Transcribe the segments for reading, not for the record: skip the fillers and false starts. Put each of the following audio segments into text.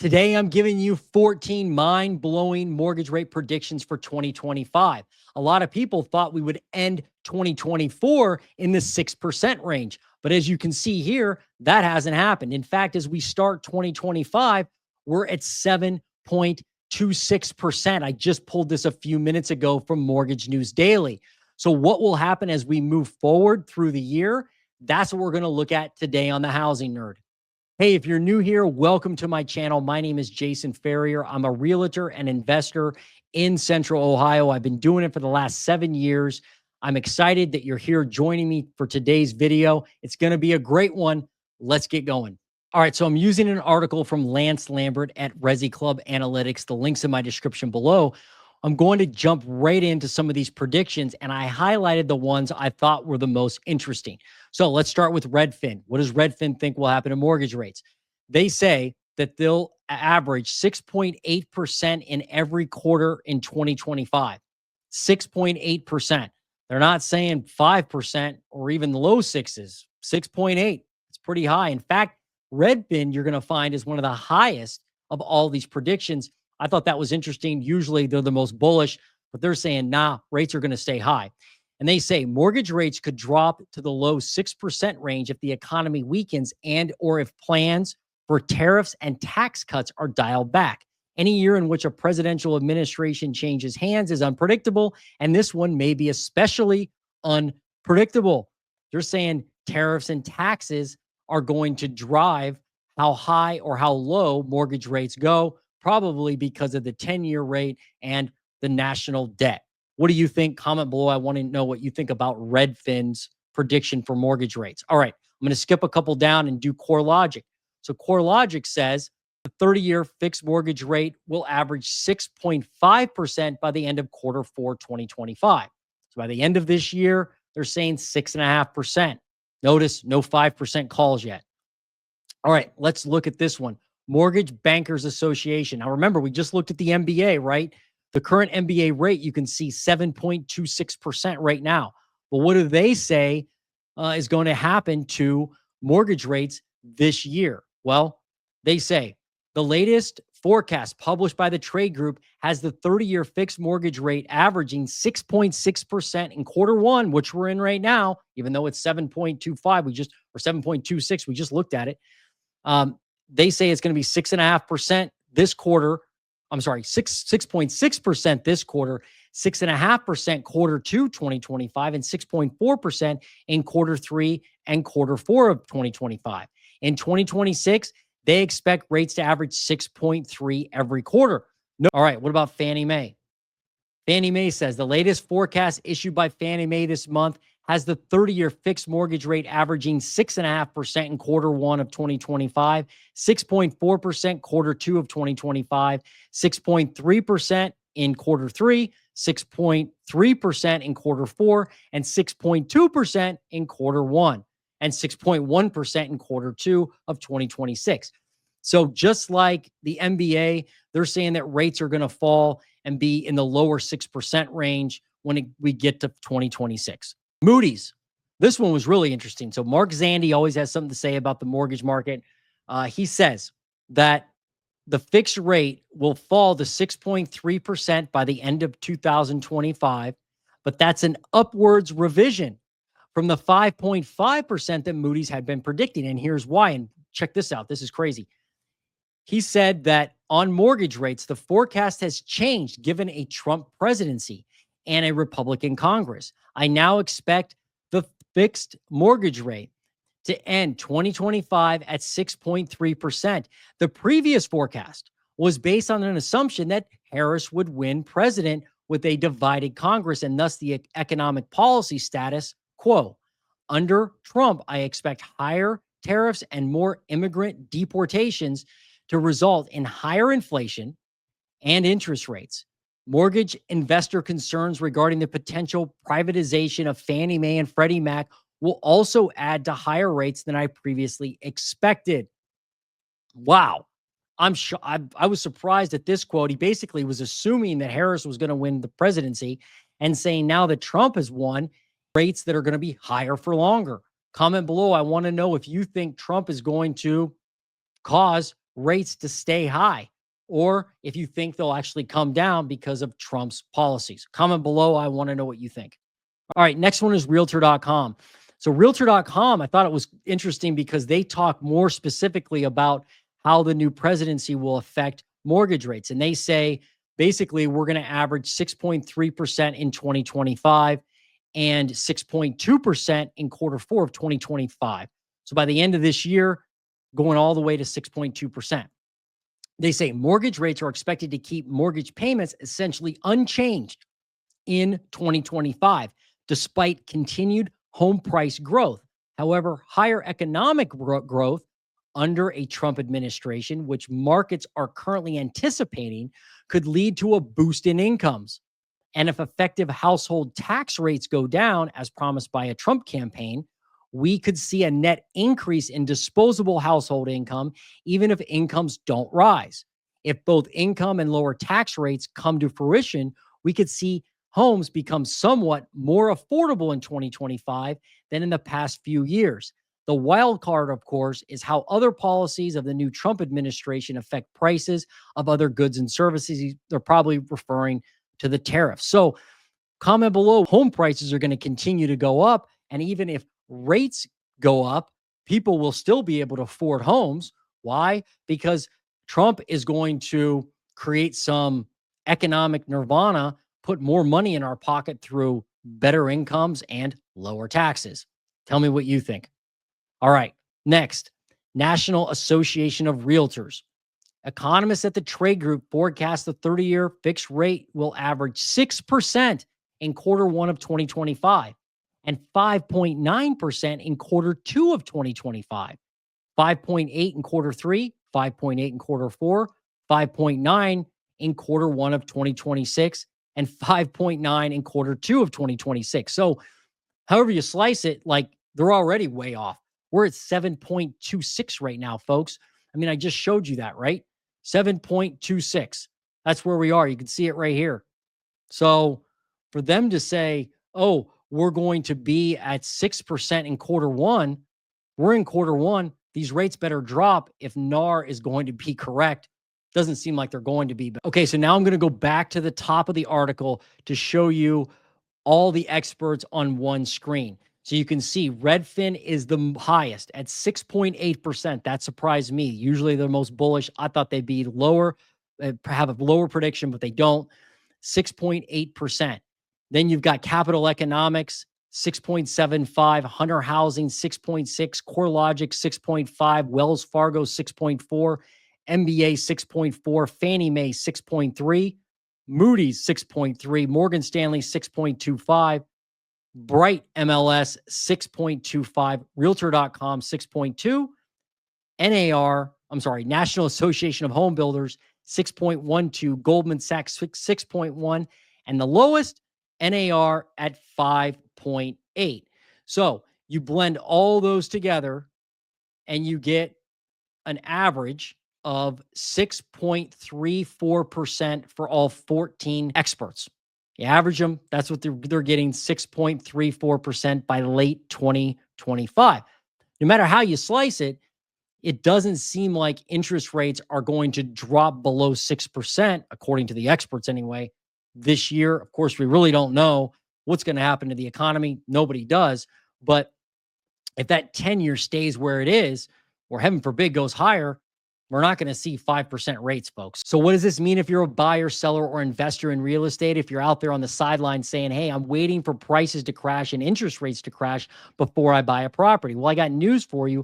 Today, I'm giving you 14 mind-blowing mortgage rate predictions for 2025. A lot of people thought we would end 2024 in the 6% range. But as you can see here, that hasn't happened. In fact, as we start 2025, we're at 7.26%. I just pulled this a few minutes ago from Mortgage News Daily. So what will happen as we move forward through the year? That's what we're going to look at today on the Housing Nerd. Hey, if you're new here, welcome to my channel. My name is Jason Ferrier. I'm a realtor and investor in Central Ohio. I've been doing it for the last 7 years. I'm excited that you're here joining me for today's video. It's going to be a great one. Let's get going. All right, so I'm using an article from Lance Lambert at Resi Club Analytics. The link's in my description below. I'm going to jump right into some of these predictions, and I highlighted the ones I thought were the most interesting. So let's start with Redfin. What does Redfin think will happen to mortgage rates? They say that they'll average 6.8% in every quarter in 2025. 6.8%. They're not saying 5% or even the low sixes. 6.8. It's pretty high. In fact, Redfin, you're going to find, is one of the highest of all these predictions. I thought that was interesting. Usually they're the most bullish, but they're saying, nah, rates are going to stay high. And they say mortgage rates could drop to the low 6% range if the economy weakens and or if plans for tariffs and tax cuts are dialed back. Any year in which a presidential administration changes hands is unpredictable, and this one may be especially unpredictable. They're saying tariffs and taxes are going to drive how high or how low mortgage rates go, probably because of the 10-year rate and the national debt. What do you think? Comment below. I want to know what you think about Redfin's prediction for mortgage rates. All right, I'm going to skip a couple down and do CoreLogic. So CoreLogic says the 30-year fixed mortgage rate will average 6.5% by the end of quarter 4, 2025. So by the end of this year, they're saying 6.5%. Notice no 5% calls yet. All right, let's look at this one. Mortgage Bankers Association. Now, remember, we just looked at the MBA, right? The current MBA rate, you can see 7.26% right now. But what do they say is going to happen to mortgage rates this year? Well, they say the latest forecast published by the trade group has the 30-year fixed mortgage rate averaging 6.6% in quarter 1, which we're in right now, even though it's 7.25, or 7.26, we just looked at it. They say it's going to be 6.5% this quarter. I'm sorry, 6.6% this quarter, 6.5% quarter 2, 2025, and 6.4% in quarter 3 and quarter 4 of 2025. In 2026, they expect rates to average 6.3 every quarter. No. All right, what about Fannie Mae? Fannie Mae says the latest forecast issued by Fannie Mae this month has the 30-year fixed mortgage rate averaging 6.5% in quarter 1 of 2025, 6.4% quarter 2 of 2025, 6.3% in quarter 3, 6.3% in quarter 4, and 6.2% in quarter 1, and 6.1% in quarter 2 of 2026. So just like the MBA, they're saying that rates are going to fall and be in the lower 6% range when we get to 2026. Moody's. This one was really interesting. So Mark Zandi always has something to say about the mortgage market. He says that the fixed rate will fall to 6.3% by the end of 2025, but that's an upwards revision from the 5.5% that Moody's had been predicting. And here's why. And check this out. This is crazy. He said that on mortgage rates, the forecast has changed given a Trump presidency and a Republican Congress. I now expect the fixed mortgage rate to end 2025 at 6.3%. The previous forecast was based on an assumption that Harris would win president with a divided Congress and thus the economic policy status quo. Under Trump, I expect higher tariffs and more immigrant deportations to result in higher inflation and interest rates. Mortgage investor concerns regarding the potential privatization of Fannie Mae and Freddie Mac will also add to higher rates than I previously expected. Wow. I was surprised at this quote. He basically was assuming that Harris was going to win the presidency and saying now that Trump has won, rates that are going to be higher for longer. Comment below. I want to know if you think Trump is going to cause rates to stay high, or if you think they'll actually come down because of Trump's policies. Comment below. I want to know what you think. All right, next one is Realtor.com. So Realtor.com, I thought it was interesting because they talk more specifically about how the new presidency will affect mortgage rates. And they say, basically, we're going to average 6.3% in 2025 and 6.2% in quarter four of 2025. So by the end of this year, going all the way to 6.2%. They say mortgage rates are expected to keep mortgage payments essentially unchanged in 2025, despite continued home price growth. However, higher economic growth under a Trump administration, which markets are currently anticipating, could lead to a boost in incomes. And if effective household tax rates go down, as promised by a Trump campaign, we could see a net increase in disposable household income, even if incomes don't rise. If both income and lower tax rates come to fruition, we could see homes become somewhat more affordable in 2025 than in the past few years. The wild card, of course, is how other policies of the new Trump administration affect prices of other goods and services. They're probably referring to the tariffs. So comment below. Home prices are going to continue to go up. And even if rates go up, people will still be able to afford homes. Why? Because Trump is going to create some economic nirvana, put more money in our pocket through better incomes and lower taxes. Tell me what you think. All right. Next, National Association of Realtors. Economists at the trade group forecast the 30-year fixed rate will average 6% in quarter one of 2025 and 5.9% in quarter two of 2025, 5.8 in quarter three, 5.8 in quarter four, 5.9 in quarter one of 2026, and 5.9 in quarter two of 2026. So however you slice it, like they're already way off. We're at 7.26 right now, folks. I mean, I just showed you that, right? 7.26. That's where we are. You can see it right here. So for them to say, oh, we're going to be at 6% in quarter one, we're in quarter one. These rates better drop if NAR is going to be correct. Doesn't seem like they're going to be. Okay, so now I'm going to go back to the top of the article to show you all the experts on one screen. So you can see Redfin is the highest at 6.8%. That surprised me. Usually they're most bullish. I thought they'd be lower, have a lower prediction, but they don't. 6.8%. Then you've got Capital Economics, 6.75, Hunter Housing, 6.6, CoreLogic, 6.5, Wells Fargo, 6.4, MBA, 6.4, Fannie Mae, 6.3, Moody's, 6.3, Morgan Stanley, 6.25, Bright MLS, 6.25, Realtor.com, 6.2, National Association of Home Builders, 6.12, Goldman Sachs, 6.1, and the lowest, NAR at 5.8. So you blend all those together and you get an average of 6.34% for all 14 experts. You average them, that's what they're getting, 6.34% by late 2025. No matter how you slice it, it doesn't seem like interest rates are going to drop below 6%, according to the experts anyway, this year. Of course, we really don't know what's going to happen to the economy. Nobody does. But if that 10-year stays where it is, or heaven forbid goes higher, we're not going to see 5% rates, folks. So what does this mean if you're a buyer, seller, or investor in real estate? If you're out there on the sidelines saying, hey, I'm waiting for prices to crash and interest rates to crash before I buy a property. Well, I got news for you.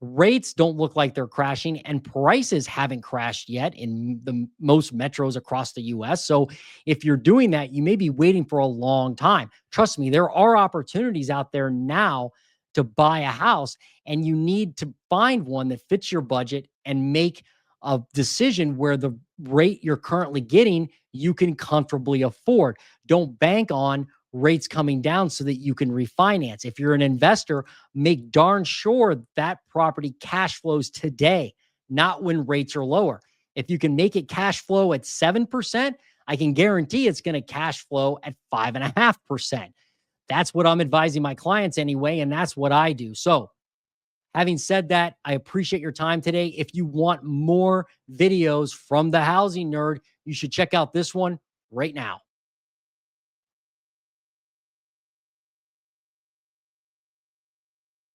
Rates don't look like they're crashing, and prices haven't crashed yet in the most metros across the US. So if you're doing that, you may be waiting for a long time. Trust me, there are opportunities out there now to buy a house, and you need to find one that fits your budget and make a decision where the rate you're currently getting, you can comfortably afford. Don't bank on rates coming down so that you can refinance. If you're an investor, make darn sure that property cash flows today, not when rates are lower. If you can make it cash flow at 7%, I can guarantee it's going to cash flow at 5.5%. That's what I'm advising my clients anyway, and that's what I do. So Having said that, I appreciate your time today. If you want more videos from the Housing Nerd, you should check out this one right now.